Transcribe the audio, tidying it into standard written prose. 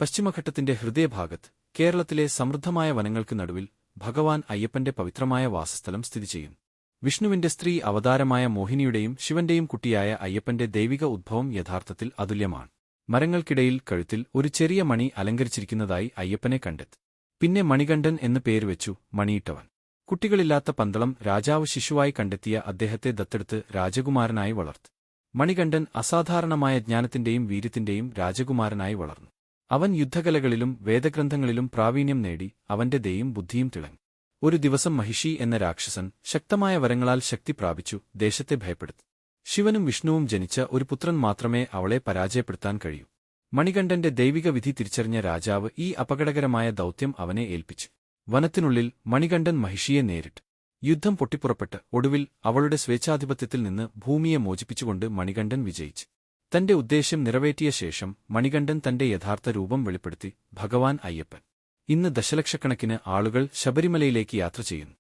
പശ്ചിമഘട്ടത്തിന്റെ ഹൃദയഭാഗത്ത് കേരളത്തിലെ സമൃദ്ധമായ വനങ്ങൾക്ക് നടുവിൽ ഭഗവാൻ അയ്യപ്പന്റെ പവിത്രമായ വാസസ്ഥലം സ്ഥിതിചെയ്യുന്നു. വിഷ്ണുവിന്റെ സ്ത്രീ അവതാരമായ മോഹിനിയുടെയും ശിവന്റെയും കുട്ടിയായ അയ്യപ്പന്റെ ദൈവിക ഉദ്ഭവം യഥാർത്ഥത്തിൽ അതുല്യമാണ്. മരങ്ങൾക്കിടയിൽ കഴുത്തിൽ ഒരു ചെറിയ മണി അലങ്കരിച്ചിരിക്കുന്നതായി അയ്യപ്പനെ കണ്ടെത്തി. പിന്നെ മണികണ്ഠൻ എന്ന് പേരുവെച്ചു, മണിയിട്ടവൻ. കുട്ടികളില്ലാത്ത പന്തളം രാജാവ് ശിശുവായി കണ്ടെത്തിയ അദ്ദേഹത്തെ ദത്തെടുത്ത് രാജകുമാരനായി വളർത്തി. മണികണ്ഠൻ അസാധാരണമായ ജ്ഞാനത്തിന്റെയും വീര്യത്തിന്റെയും രാജകുമാരനായി വളർന്നു. അവൻ യുദ്ധകലകളിലും വേദഗ്രന്ഥങ്ങളിലും പ്രാവീണ്യം നേടി. അവന്റെ ദയയും ബുദ്ധിയും തിളങ്ങി. ഒരു ദിവസം മഹിഷി എന്ന രാക്ഷസൻ ശക്തമായ വരങ്ങളാൽ ശക്തി പ്രാപിച്ചു ദേശത്തെ ഭയപ്പെടുത്തി. ശിവനും വിഷ്ണുവും ജനിച്ച ഒരു പുത്രൻ മാത്രമേ അവളെ പരാജയപ്പെടുത്താൻ കഴിയൂ. മണികണ്ഠന്റെ ദൈവിക വിധി തിരിച്ചറിഞ്ഞ രാജാവ് ഈ അപകടകരമായ ദൗത്യം അവനെ ഏൽപ്പിച്ചു. വനത്തിനുള്ളിൽ മണികണ്ഠൻ മഹിഷിയെ നേരിട്ടു. യുദ്ധം പൊട്ടിപ്പുറപ്പെട്ട് ഒടുവിൽ അവളുടെ സ്വേച്ഛാധിപത്യത്തിൽ നിന്ന് ഭൂമിയെ മോചിപ്പിച്ചുകൊണ്ട് മണികണ്ഠൻ വിജയിച്ചു. തന്റെ ഉദ്ദേശ്യം നിറവേറ്റിയ ശേഷം മണികണ്ഠൻ തന്റെ യഥാർത്ഥ രൂപം വെളിപ്പെടുത്തി, ഭഗവാൻ അയ്യപ്പൻ. ഇന്ന് ദശലക്ഷക്കണക്കിന് ആളുകൾ ശബരിമലയിലേക്ക് യാത്ര ചെയ്യുന്നു.